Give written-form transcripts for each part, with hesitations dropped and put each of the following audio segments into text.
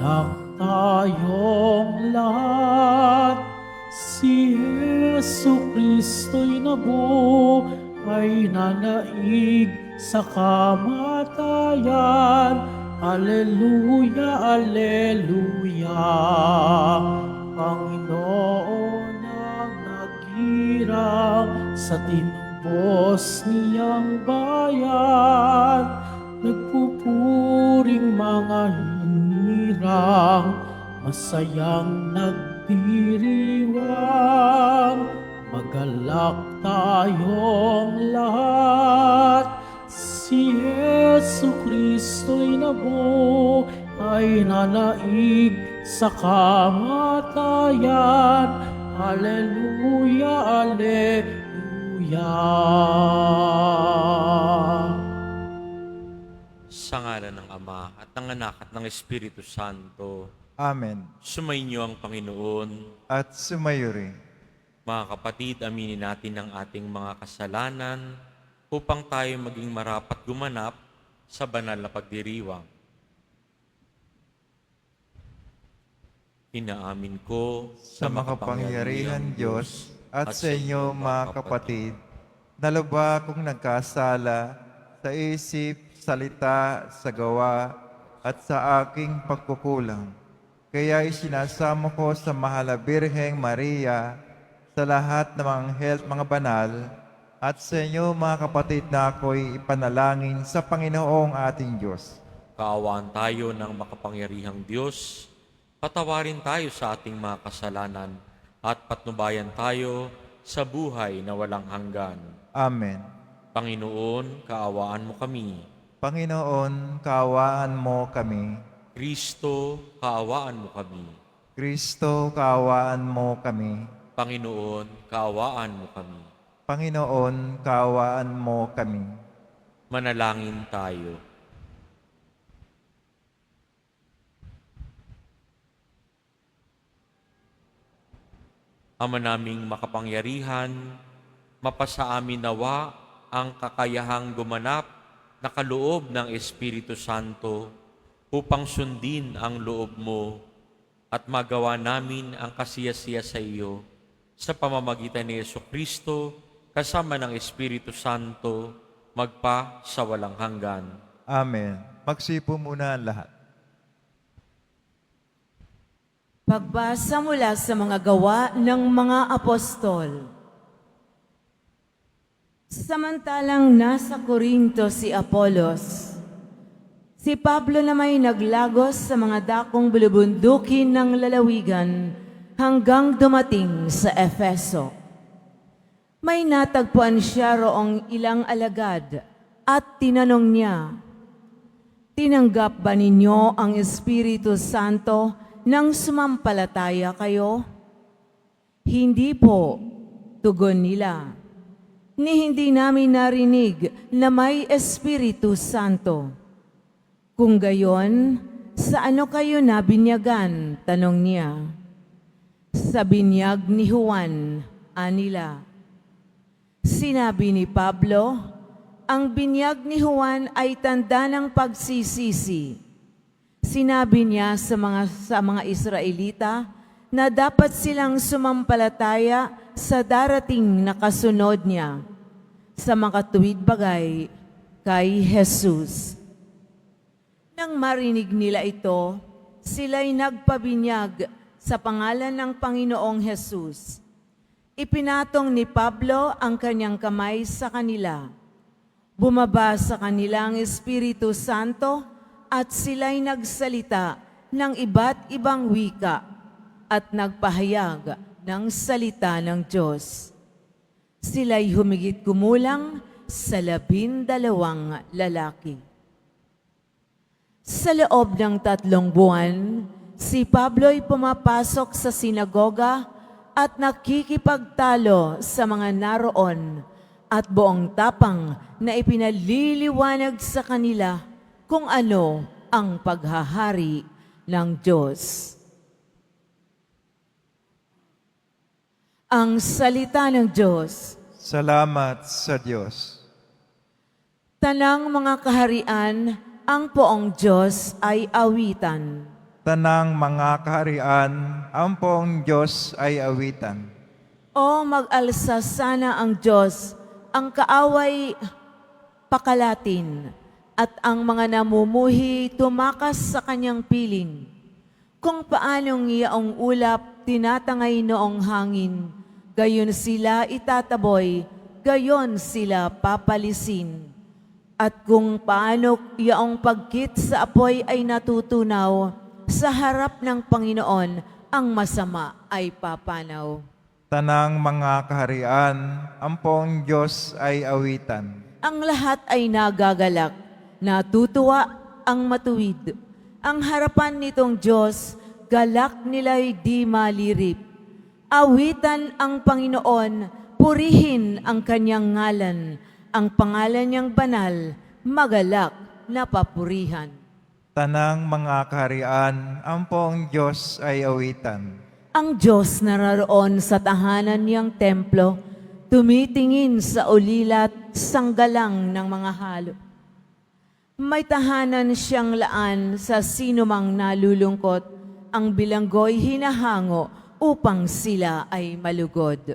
anak tayong lahat. Si Jesu Kristo'y nabuhay na naig sa kamatayan. Alleluia, Alleluia. Panginoon ang naghirap sa tinumbos niyang bayan. Nagpupuring mga hinirang, masayang nagdiriwang. Magalak tayong lahat. Si Jesu Kristo'y nabuhay na naig sa kamatayan. Alleluia, Alleluia. Sa ngalan ng Ama at ng Anak at ng Espiritu Santo. Amen. Sumainyo ang Panginoon. At sumayo rin. Mga kapatid, aminin natin ang ating mga kasalanan upang tayo maging marapat gumanap sa banal na pagdiriwang. Inaamin ko Sa makapangyarihan Diyos at sa inyo mga kapatid, na lubha akong nagkasala sa isip, salita, sa gawa, at sa aking pagkukulang. Kaya isinasamo ko sa mahal na Birheng Maria, sa lahat ng mga anghel at mga banal, at sa inyo mga kapatid na ako'y ipanalangin sa Panginoong ating Diyos. Kaawaan tayo ng makapangyarihang Diyos, patawarin tayo sa ating mga kasalanan, at patnubayan tayo sa buhay na walang hanggan. Amen. Panginoon, kaawaan mo kami. Panginoon, kaawaan mo kami. Kristo, kaawaan mo kami. Kristo, kaawaan mo kami. Panginoon, kaawaan mo kami. Panginoon, kaawaan mo kami. Manalangin tayo. Ama naming makapangyarihan, mapasa amin nawa ang kakayahang gumanap na kaloob ng Espiritu Santo upang sundin ang loob mo at magawa namin ang kasiyasiya sa iyo sa pamamagitan ni Jesucristo kasama ng Espiritu Santo magpa sa walang hanggan. Amen. Magsipo muna ang lahat. Pagbasa mula sa mga gawa ng mga apostol. Samantalang nasa Corinto si Apolos, si Pablo na may naglagos sa mga dakong bulubundukin ng lalawigan hanggang dumating sa Efeso. May natagpuan siya roong ilang alagad at tinanong niya, "Tinanggap ba ninyo ang Espiritu Santo nang sumampalataya kayo?" "Hindi po," tugon nila. "Ni hindi namin narinig na may Espiritu Santo." "Kung gayon, sa ano kayo nabinyagan?" tanong niya. "Sa binyag ni Juan," anila. Sinabi ni Pablo, ang binyag ni Juan ay tanda ng pagsisisi. Sinabi niya sa mga Israelita na dapat silang sumampalataya sa darating na kasunod niya, sa makatuwid bagay kay Jesus. Nang marinig nila ito, sila'y nagpabinyag sa pangalan ng Panginoong Jesus. Ipinatong ni Pablo ang kanyang kamay sa kanila. Bumaba sa kanila ang Espiritu Santo at sila'y nagsalita ng iba't ibang wika at nagpahayag ng salita ng Diyos. Sila'y humigit kumulang sa 12 lalaki. Sa loob ng 3 buwan, si Pablo'y pumapasok sa sinagoga at nakikipagtalo sa mga naroon at buong tapang na ipinaliliwanag sa kanila kung ano ang paghahari ng Diyos. Ang salita ng Diyos. Salamat sa Diyos. Tanang mga kaharian, ang poong Diyos ay awitan. Tanang mga kaharian, ang poong Diyos ay awitan. O mag-alsa sana ang Diyos, ang kaaway pakalatin, at ang mga namumuhi tumakas sa kanyang piling. Kung paanong iyaong ulap tinatangay noong hangin, gayon sila itataboy, gayon sila papalisin. At kung paano iyaong pagkit sa apoy ay natutunaw, sa harap ng Panginoon ang masama ay papanaw. Tanang mga kaharian, ang poong Diyos ay awitan. Ang lahat ay nagagalak, natutuwa ang matuwid. Ang harapan nitong Diyos, galak nila'y di malirip. Awitan ang Panginoon, purihin ang kanyang ngalan. Ang pangalan niyang banal, magalak na papurihan. Tanang mga kaharian, ang poong Diyos ay awitan. Ang Diyos naroon sa tahanan niyang templo, tumitingin sa ulilat, sanggalang ng mga halo. May tahanan siyang laan sa sinumang nalulungkot, ang bilanggo'y hinahango upang sila ay malugod.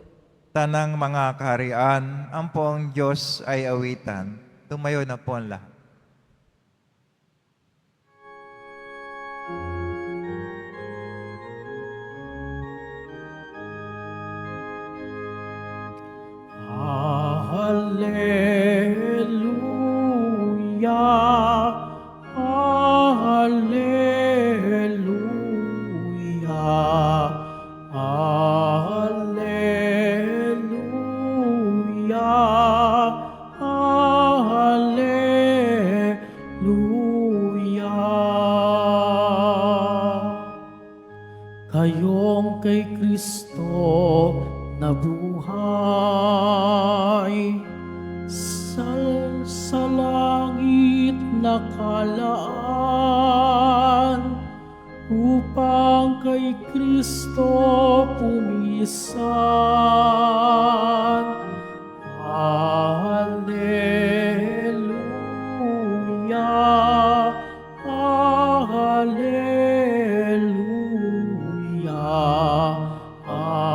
Tanang mga kaharian, ang poong Diyos ay awitan. Tumayo na po ang lahat. Hallelujah, Hallelujah, Hallelujah, Hallelujah. Kayong kay Kristo nabuhay, sa langit nakalaan, upang kay Kristo pumisan. Hallelujah, Hallelujah, Hallelujah,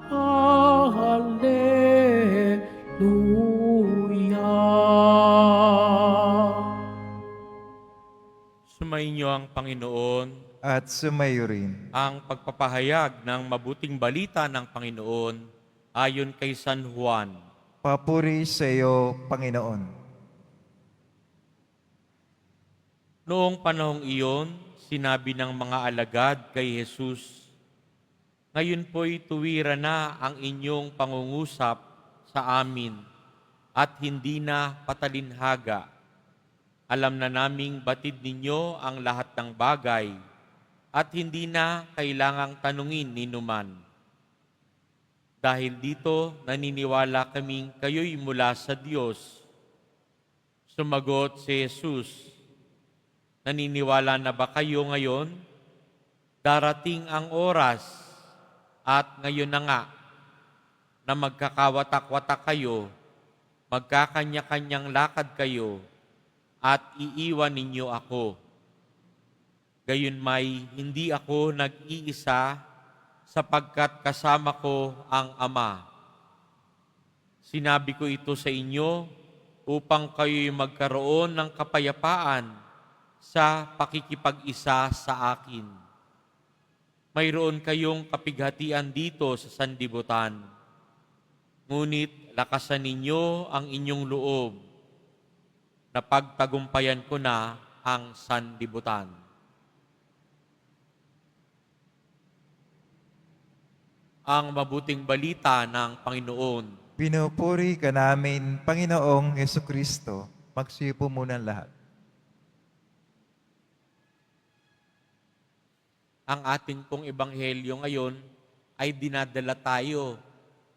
Hallelujah. Sumainyo ang Panginoon. At sumayo rin. Ang pagpapahayag ng mabuting balita ng Panginoon ayon kay San Juan. Papuri sa iyo, Panginoon. Noong panahong iyon, sinabi ng mga alagad kay Jesus, "Ngayon po'y tuwira na ang inyong pangungusap sa amin at hindi na patalinhaga. Alam na naming batid ninyo ang lahat ng bagay at hindi na kailangang tanungin ni numan. Dahil dito, naniniwala kaming kayo'y mula sa Diyos." Sumagot si Jesus, "Naniniwala na ba kayo ngayon? Darating ang oras at ngayon na nga na magkakawatak-watak kayo, magkakanya-kanyang lakad kayo, at iiwan ninyo ako. Gayunmay, hindi ako nag-iisa sapagkat kasama ko ang Ama. Sinabi ko ito sa inyo upang kayo'y magkaroon ng kapayapaan sa pakikipag-isa sa akin. Mayroon kayong kapighatian dito sa sanlibutan. Ngunit lakasan ninyo ang inyong loob. Napagtagumpayan ko na ang sanlibutan." Ang mabuting balita ng Panginoon. Pinupuri ka namin, Panginoong Jesucristo. Magsipo muna ang lahat. Ang ating pong ebanghelyo ngayon ay dinadala tayo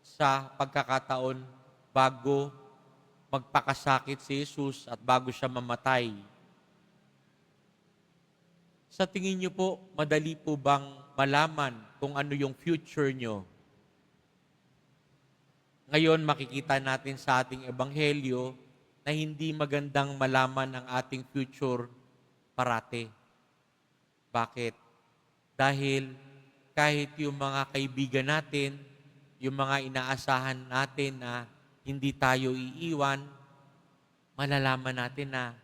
sa pagkakataon bago magpakasakit si Jesus at bago siya mamatay. Sa tingin niyo po, madali po bang malaman kung ano yung future nyo? Ngayon, makikita natin sa ating ebanghelyo na hindi magandang malaman ang ating future parate. Bakit? Dahil kahit yung mga kaibigan natin, yung mga inaasahan natin na hindi tayo iiwan, malalaman natin na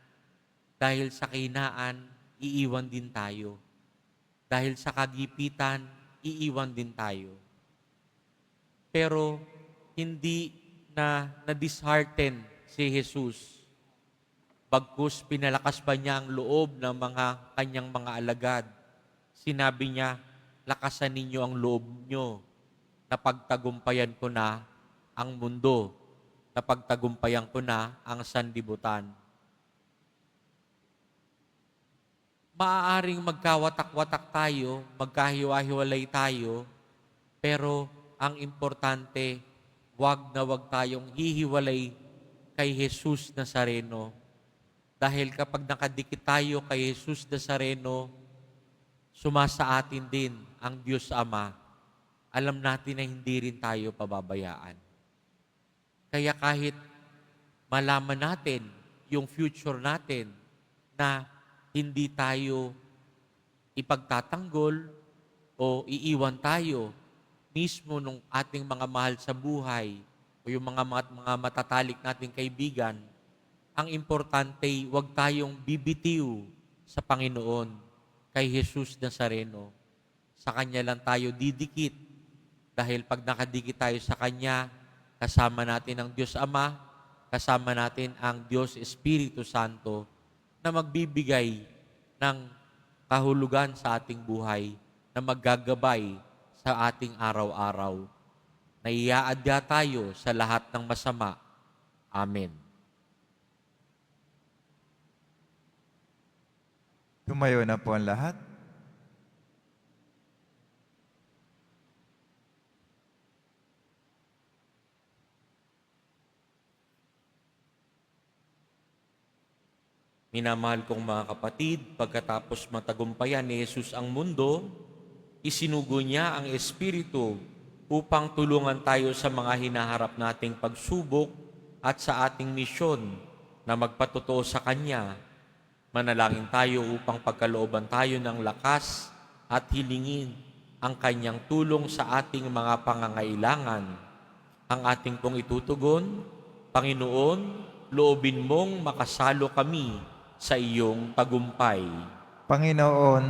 dahil sa kahinaan, iiwan din tayo. Dahil sa kagipitan, iiwan din tayo. Pero hindi na na-dishearten si Jesus. Bagkus pinalakas pa niya ang loob ng mga kanyang mga alagad. Sinabi niya, lakasan ninyo ang loob nyo. Napagtagumpayan ko na ang mundo. Napagtagumpayan ko na ang sanlibutan. Maaaring magkawatak-watak tayo, magkahiwa-hiwalay tayo, pero ang importante, wag na wag tayong hihiwalay kay Jesus Nazareno. Dahil kapag nakadikit tayo kay Jesus Nazareno, sumasa atin din ang Diyos Ama. Alam natin na hindi rin tayo pababayaan. Kaya kahit malaman natin yung future natin na hindi tayo ipagtatanggol o iiwan tayo mismo nung ating mga mahal sa buhay o yung mga matatalik nating kaibigan, ang importante, huwag tayong bibitiw sa Panginoon, kay Jesus Nazareno. Sa Kanya lang tayo didikit dahil pag nakadikit tayo sa Kanya, kasama natin ang Diyos Ama, kasama natin ang Diyos Espiritu Santo na magbibigay ng kahulugan sa ating buhay, na maggagabay sa ating araw-araw. Naiaadya tayo sa lahat ng masama. Amen. Tumayo na po ang lahat. Minamahal kong mga kapatid, pagkatapos matagumpayan ni Jesus ang mundo, isinugo niya ang Espiritu upang tulungan tayo sa mga hinaharap nating pagsubok at sa ating misyon na magpatotoo sa Kanya. Manalangin tayo upang pagkalooban tayo ng lakas at hilingin ang Kanyang tulong sa ating mga pangangailangan. Ang ating pong itutugon, Panginoon, loobin mong makasalo kami sa iyong tagumpay. Panginoon,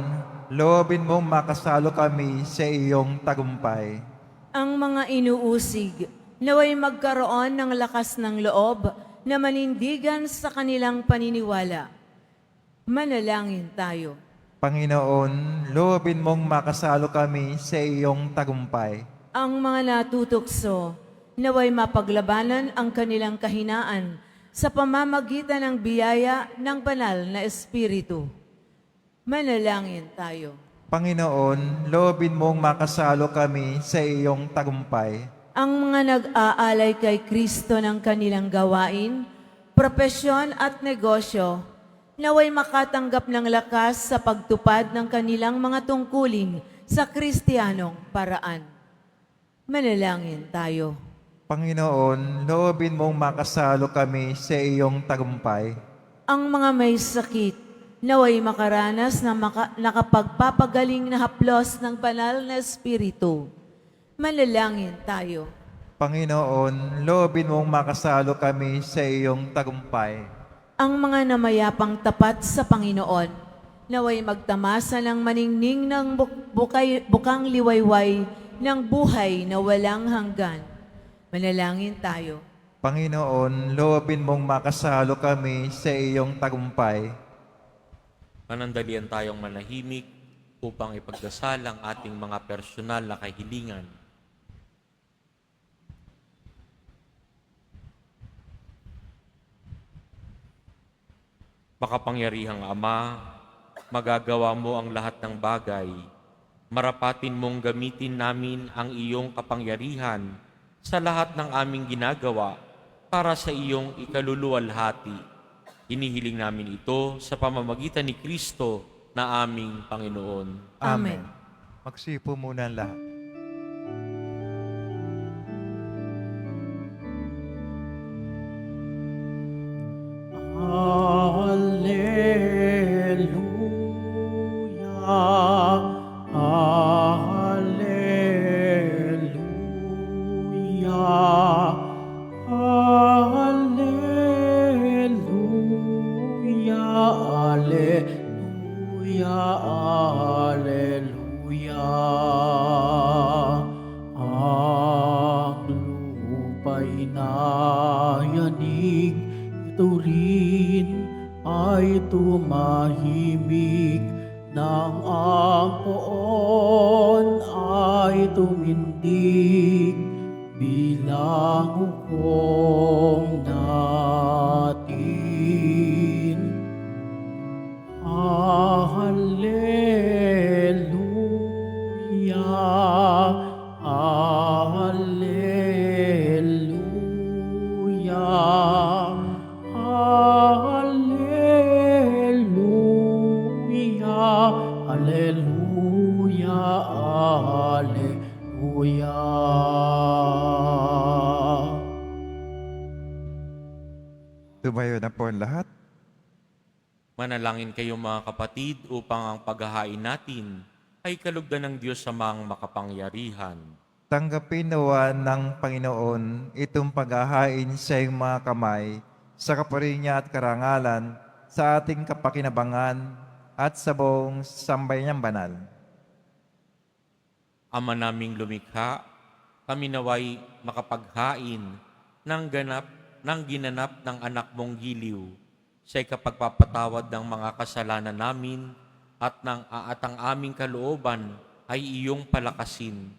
loobin mong makasalo kami sa iyong tagumpay. Ang mga inuusig, naway magkaroon ng lakas ng loob na manindigan sa kanilang paniniwala. Manalangin tayo. Panginoon, loobin mong makasalo kami sa iyong tagumpay. Ang mga natutokso, naway mapaglabanan ang kanilang kahinaan sa pamamagitan ng biyaya ng banal na Espiritu. Manalangin tayo. Panginoon, loobin mong makasalo kami sa iyong tagumpay. Ang mga nag-aalay kay Kristo ng kanilang gawain, propesyon at negosyo, naway makatanggap ng lakas sa pagtupad ng kanilang mga tungkulin sa Kristiyanong paraan. Manalangin tayo. Panginoon, loobin mong makasalo kami sa iyong tagumpay. Ang mga may sakit, naway makaranas ng nakapagpapagaling na haplos ng banal na Espiritu. Manalangin tayo. Panginoon, loobin mong makasalo kami sa iyong tagumpay. Ang mga namayapang tapat sa Panginoon, naway magtamasa ng maningning ng bukang liwayway ng buhay na walang hanggan. Manalangin tayo. Panginoon, loobin mong makasalo kami sa iyong tagumpay. Manandalian tayong manahimik upang ipagdasal ang ating mga personal na kahilingan. Makapangyarihang Ama, magagawa mo ang lahat ng bagay. Marapatin mong gamitin namin ang iyong kapangyarihan sa lahat ng aming ginagawa para sa iyong ikaluluwalhati. Hinihiling namin ito sa pamamagitan ni Kristo na aming Panginoon. Amen. Magsipo muna ang lahat. tumindig bilang hukom natin. Hallelujah, Hallelujah, Hallelujah, Hallelujah, Hallelujah. Tumayo na po ang lahat. Manalangin kayo mga kapatid upang ang paghahain natin ay kalugdan ng Diyos amang makapangyarihan. Tanggapin nawa ng Panginoon itong paghahain sa iyong mga kamay sa kapurinya at karangalan sa ating kapakinabangan at sa buong sambayanang banal. Ama naming lumikha, kami naway makapaghain ng ginanap ng anak mong giliw sa ikapagpapatawad ng mga kasalanan namin at ang aming kalooban ay iyong palakasin.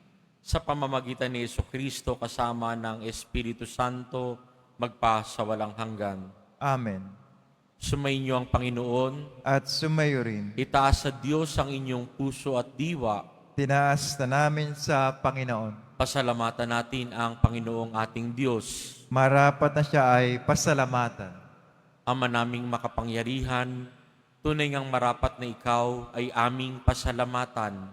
Sa pamamagitan ni Jesucristo kasama ng Espiritu Santo, magpa sa walang hanggan. Amen. Sumainyo ang Panginoon, At sumayo rin. itaas sa Diyos ang inyong puso at diwa. Tinaas na namin sa Panginoon. Pasalamatan natin ang Panginoong ating Diyos. Marapat na siya ay pasalamatan. Ama naming makapangyarihan, tunay ngang marapat na ikaw ay aming pasalamatan.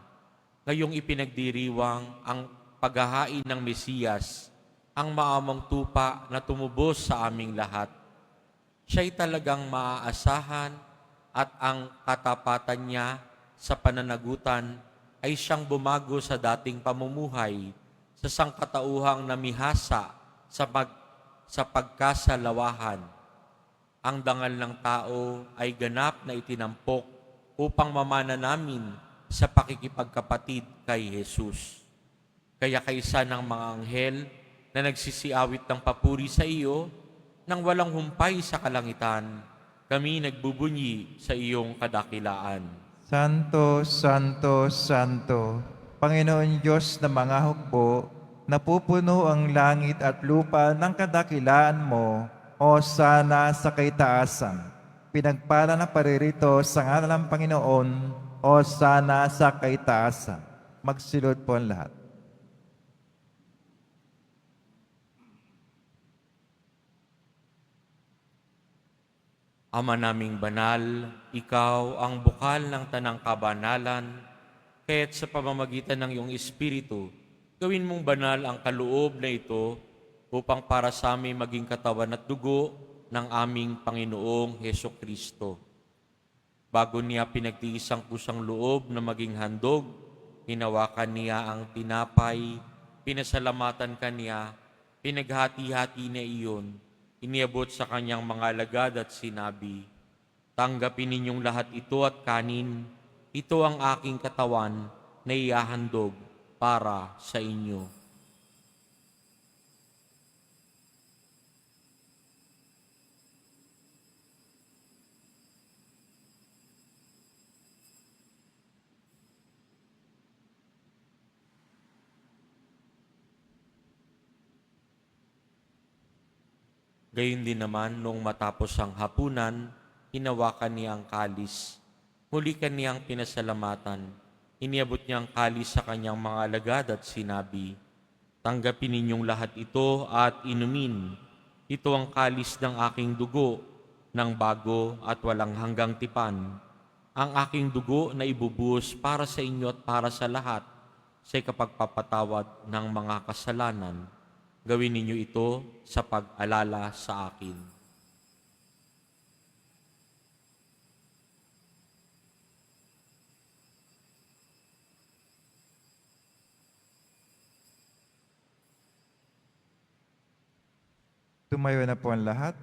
Ngayong ipinagdiriwang ang paghahain ng Mesiyas, ang maamang tupa na tumubos sa aming lahat. Siya'y talagang maaasahan at ang katapatan niya sa pananagutan ay siyang bumago sa dating pamumuhay sa sangkatauhang namihasa sa pagkasalawahan. Ang dangal ng tao ay ganap na itinampok upang mamana namin sa pakikipagkapatid kay Jesus. Kaya kaisa ng mga anghel na nagsisiawit ng papuri sa iyo, nang walang humpay sa kalangitan, kami nagbubunyi sa iyong kadakilaan. Santo, Santo, Santo, Panginoon Diyos na mga hukbo, napupuno ang langit at lupa ng kadakilaan mo, o sana sa kaitaasan. Pinagpala na paririto sa ngalan ng Panginoon, o sana sa kaitaasan. Magsilod po ang lahat. Ama naming banal, ikaw ang bukal ng tanang kabanalan, kaya't sa pamamagitan ng iyong Espiritu, gawin mong banal ang kaloob na ito upang para sa amin maging katawan at dugo ng aming Panginoong Hesukristo. Bago niya pinagtiis ang kusang loob na maging handog, hinawakan niya ang tinapay, pinasalamatan kaniya, pinaghati-hati na iyon, iniabot sa kanyang mga alagad at sinabi, "Tanggapin ninyong lahat ito at kanin, ito ang aking katawan na ihahandog para sa inyo." Gayon din naman, noong matapos ang hapunan, hinawakan niya ang kalis. Muli kaniyang pinasalamatan. Iniabot niya ang kalis sa kanyang mga alagad at sinabi, "Tanggapin ninyong lahat ito at inumin. Ito ang kalis ng aking dugo, ng bago at walang hanggang tipan. Ang aking dugo na ibubuhos para sa inyo at para sa lahat sa ikapagpapatawad ng mga kasalanan. Gawin ninyo ito sa pag-alala sa akin." Tumayo na po ang lahat.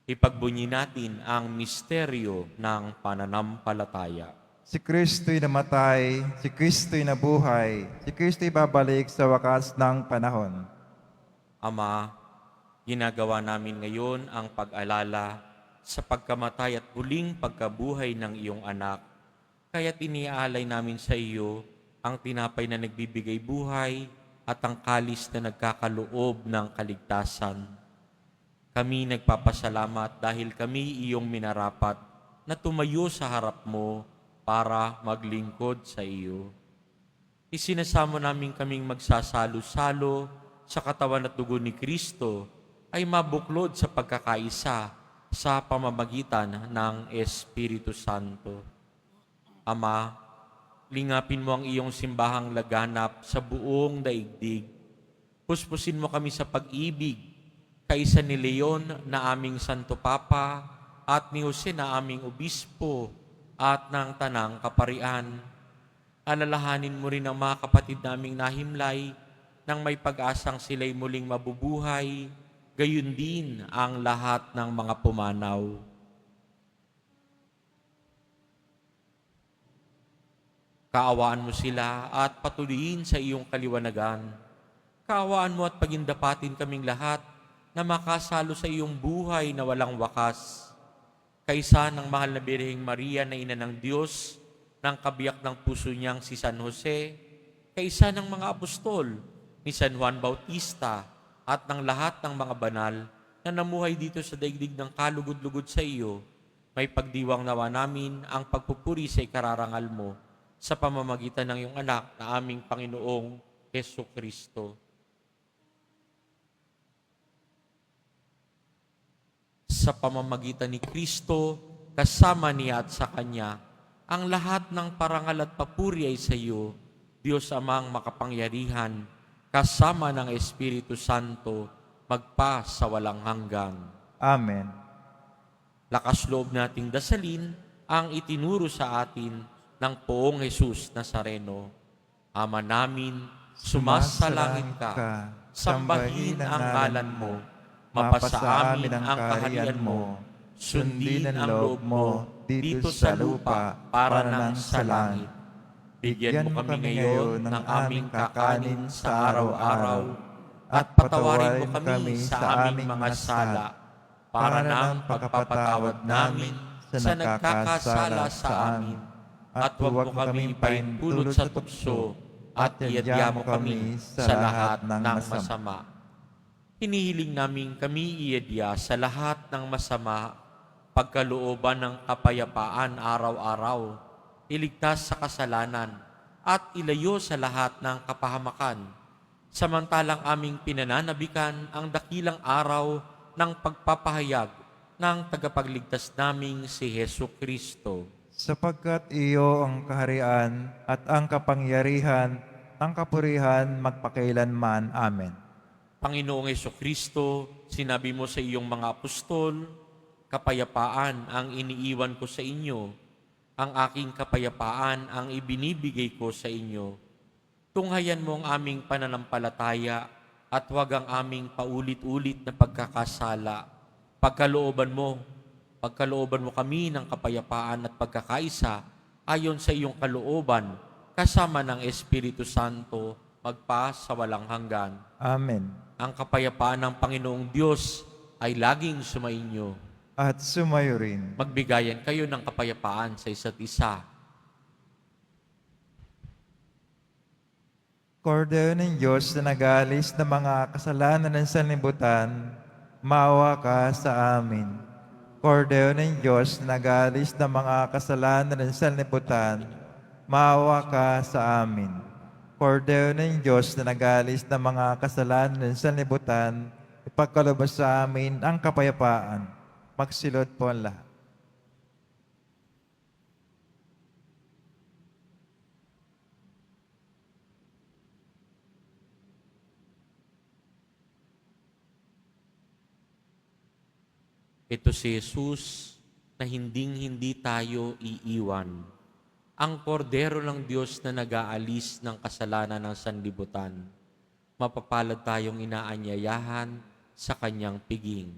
Ipagbunyi natin ang misteryo ng pananampalataya. Si Kristo'y namatay, si Kristo'y nabuhay, si Kristo'y babalik sa wakas ng panahon. Ama, ginagawa namin ngayon ang pag-alala sa pagkamatay at huling pagkabuhay ng iyong anak, kaya't iniaalay namin sa iyo ang tinapay na nagbibigay buhay, at ang kalis na nagkakaloob ng kaligtasan. Kami nagpapasalamat dahil kami iyong minarapat na tumayo sa harap mo para maglingkod sa iyo. Isinasamo namin kaming magsasalo-salo sa katawan at dugo ni Kristo ay mabuklod sa pagkakaisa sa pamamagitan ng Espiritu Santo. Ama, lingapin mo ang iyong simbahang laganap sa buong daigdig. Puspusin mo kami sa pag-ibig, kaisa ni Leon na aming Santo Papa at ni Jose na aming Obispo at ng Tanang Kaparian. Alalahanin mo rin ang mga kapatid naming nahimlay nang may pag-asang sila'y muling mabubuhay, gayon din ang lahat ng mga pumanaw. Kaawaan mo sila at patuloyin sa iyong kaliwanagan. Kaawaan mo at pagindapatin kaming lahat na makasalo sa iyong buhay na walang wakas. Kaisa ng mahal na Birheng Maria na ina ng Diyos, ng kabiyak ng puso niyang si San Jose, kaisa ng mga apostol ni San Juan Bautista at ng lahat ng mga banal na namuhay dito sa daigdig ng kalugod-lugod sa iyo, may pagdiwang nawa namin ang pagpupuri sa ikararangal mo sa pamamagitan ng iyong anak na aming Panginoong Jesucristo. Sa pamamagitan ni Kristo, kasama niya at sa Kanya, ang lahat ng parangal at papuri ay sa iyo, Diyos Amang makapangyarihan, kasama ng Espiritu Santo, magpa sa walang hanggan. Amen. Lakas loob nating dasalin ang itinuro sa atin ng Poong Jesus Nazareno. Ama namin, sumasalangit ka, sambahin ang ngalan mo, mapasa amin ang kaharian mo, sundin ang loob mo dito sa lupa para nang sa langit. Bigyan mo kami ngayon ng aming kakanin sa araw-araw at patawarin mo kami sa aming mga sala para nang pagpapatawad namin sa nagkakasala sa amin. At huwag mo kami paintulot sa tukso at iadya mo kami sa lahat ng masama. Hinihiling namin kami iadya sa lahat ng masama, pagkalooban ng kapayapaan araw-araw, iligtas sa kasalanan, at ilayo sa lahat ng kapahamakan. Samantalang aming pinananabikan ang dakilang araw ng pagpapahayag ng tagapagligtas naming si Jesucristo. Sapagkat iyo ang kaharian at ang kapangyarihan, ang kapurihan magpakailanman. Amen. Panginoong Jesucristo, sinabi mo sa iyong mga apostol, kapayapaan ang iniiwan ko sa inyo, ang aking kapayapaan ang ibinibigay ko sa inyo. Tunghayan mo ang aming pananampalataya at huwag ang aming paulit-ulit na pagkakasala. Pagkalooban mo kami ng kapayapaan at pagkakaisa ayon sa iyong kalooban, kasama ng Espiritu Santo, magpa sa walang hanggan. Amen. Ang kapayapaan ng Panginoong Diyos ay laging sumainyo. At sumayo rin. Magbigayan kayo ng kapayapaan sa isa't isa. Kordero ng Diyos na nag-aalis ng mga kasalanan ng sanlibutan, maawa ka sa amin. Kordero ng Diyos na nag-aalis ng mga kasalanan ng sanlibutan, maawa ka sa amin. Kordero ng Diyos na nag-aalis ng mga kasalanan ng sanlibutan, ipagkaloob sa amin ang kapayapaan. Magsilod po ang lahat. Ito si Jesus na hinding-hindi tayo iiwan. Ang kordero ng Diyos na nag-aalis ng kasalanan ng sanlibutan. Mapapalad tayong inaanyayahan sa kanyang piging.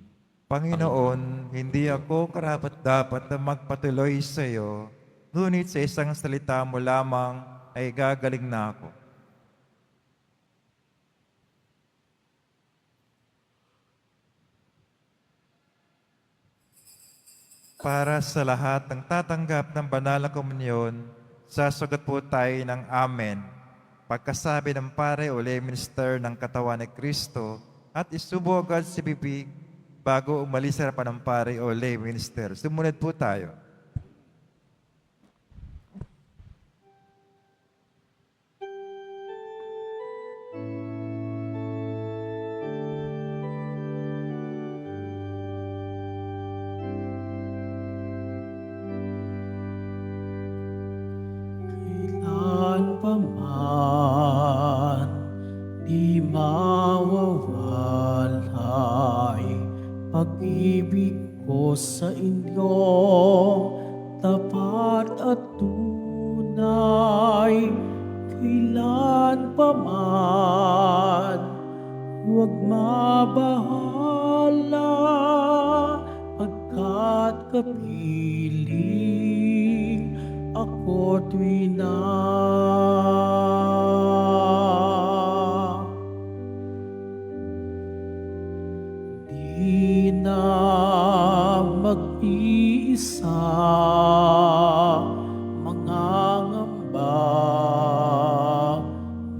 Panginoon, hindi ako karapat-dapat na magpatuloy sa iyo, ngunit sa isang salita mo lamang ay gagaling na ako. Para sa lahat ng tatanggap ng banal na komunyon, sasagot po tayo ng Amen. pagkasabi ng pare o lay minister ng katawan ni Kristo at isubo agad sa bibig bago umalis sa harapan ng pare o lay minister. Sumunod po tayo. Kailan pa man di mawawalay pag-ibig ko sa inyo, tapat at tunay. Kailan pa man huwag mabahala, pagkat kapiling ako'y na. Di na mag-iisa, mangangamba,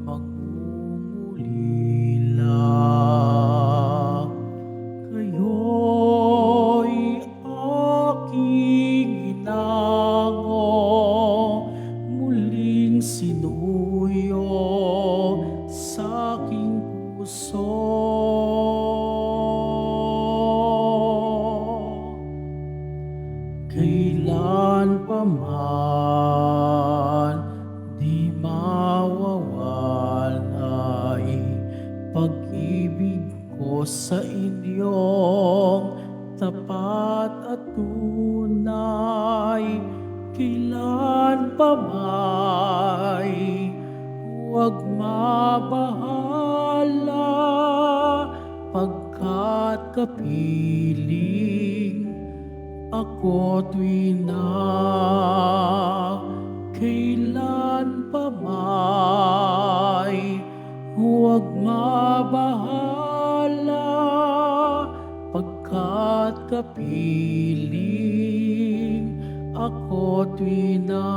magmumulila. Kayo'y aking inango, muling sinuyo sa aking puso. Kailan pa man di mawawalay pag-ibig ko sa inyong tapat at tunay. Kailan pa may huwag mabahala, pagkat kapiling ako'y na. Kailan pa may huwag mabahala, pagkat kapiling ako'y na.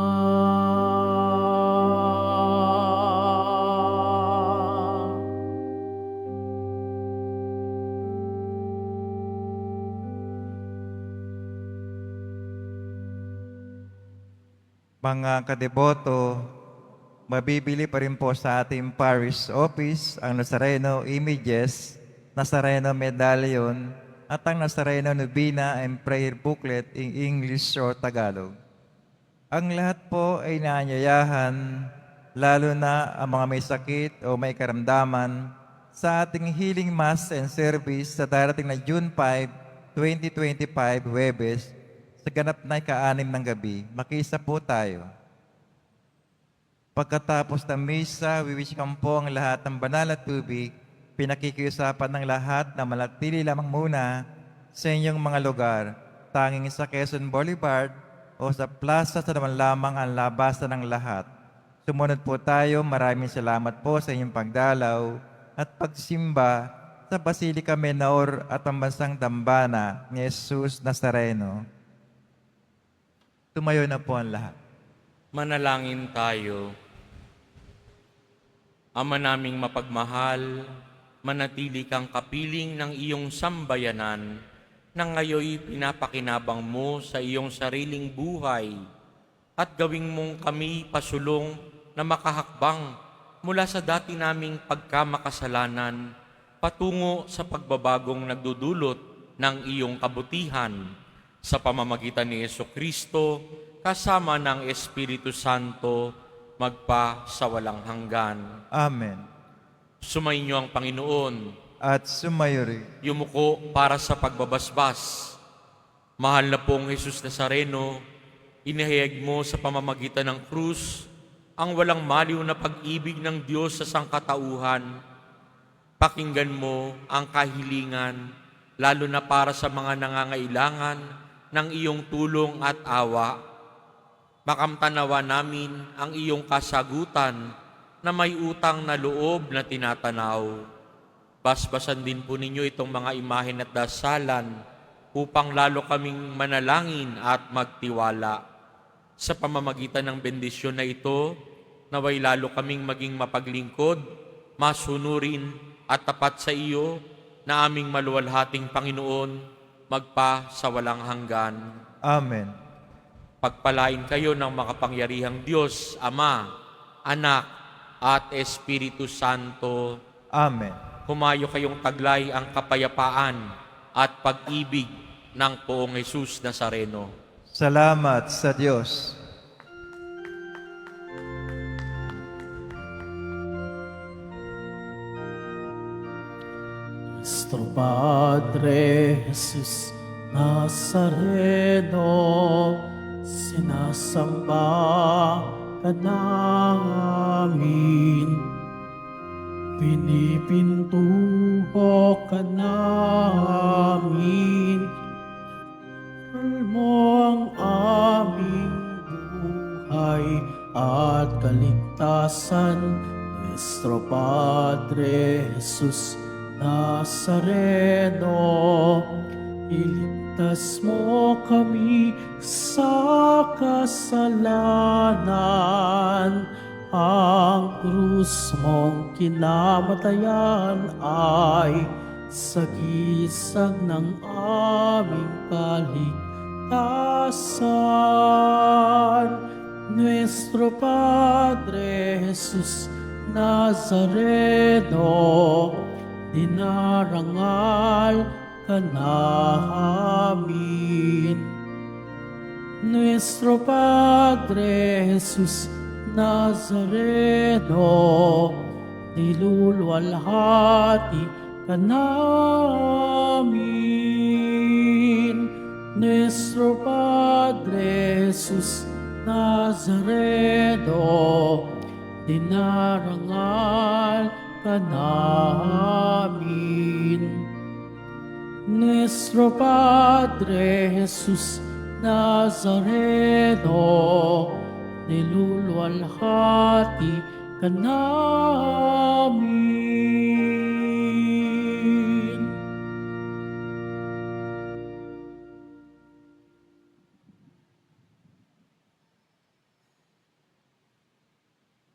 Mga kadeboto, mabibili pa rin po sa ating parish office ang Nazareno Images, Nazareno Medallion, at ang Nazareno Novena and Prayer Booklet in English or Tagalog. Ang lahat po ay naanyayahan, lalo na ang mga may sakit o may karamdaman, sa ating Healing Mass and Service sa darating na June 5, 2025, Huwebes, sa ganap na ika-6 ng gabi. Makisa po tayo. Pagkatapos ng misa, wiwishkan po ang lahat ng banal na tubig. Pinakikiusapan ng lahat na manatili lamang muna sa inyong mga lugar, tanging sa Quezon Boulevard o sa plaza sa naman lamang ang labasan ng lahat. Sumunod po tayo. Maraming salamat po sa inyong pagdalaw at pagsimba sa Basilica Menor at Pambansang Dambana ni Jesus Nazareno. Tumayo na po ang lahat. Manalangin tayo. Ama naming mapagmahal, manatili kang kapiling ng iyong sambayanan na ngayoy pinapakinabang mo sa iyong sariling buhay at gawing mong kami pasulong na makahakbang mula sa dati naming pagkamakasalanan patungo sa pagbabagong nagdudulot ng iyong kabutihan sa pamamagitan ni Jesucristo kasama ng Espiritu Santo magpa sa walang hanggan. Amen. Sumainyo ang Panginoon. At sumayo rin. Yumuko para sa pagbabasbas. Mahal na pong Jesus Nazareno, inihayag mo sa pamamagitan ng krus ang walang maliw na pag-ibig ng Diyos sa sangkatauhan. Pakinggan mo ang kahilingan, lalo na para sa mga nangangailangan ng iyong tulong at awa. Makamtanawa namin ang iyong kasagutan na may utang na loob na tinatanaw. Basbasan din po ninyo itong mga imahen at dasalan upang lalo kaming manalangin at magtiwala. Sa pamamagitan ng bendisyon na ito, naway lalo kaming maging mapaglingkod, masunurin at tapat sa iyo na aming maluwalhating Panginoon, magpa sa walang hanggan. Amen. Pagpalain kayo ng makapangyarihang Diyos, Ama, Anak, at Espiritu Santo. Amen. Humayo kayong taglay ang kapayapaan at pag-ibig ng Poong Jesus Nazareno. Salamat sa Diyos. Nuestro Padre Jesus Nazareno, sinasamba ka namin, pinipintuho ka namin, aral mo ang aming buhay at kaligtasan, Nuestro Padre Jesus Nazareno, iligtas mo kami sa kasalanan. Ang krus mong kinamatayan ay sagisag ng aming kaligtasan. Nuestro Padre Jesus Nazareno, dinarangal ka namin. Nuestro Padre Jesus Nazareno, niluluwalhati ka namin. Nuestro Padre Jesus Nazareno, dinarangal ka namin. Nuestro Padre Jesus Nazareno, niluluwalhati ka namin.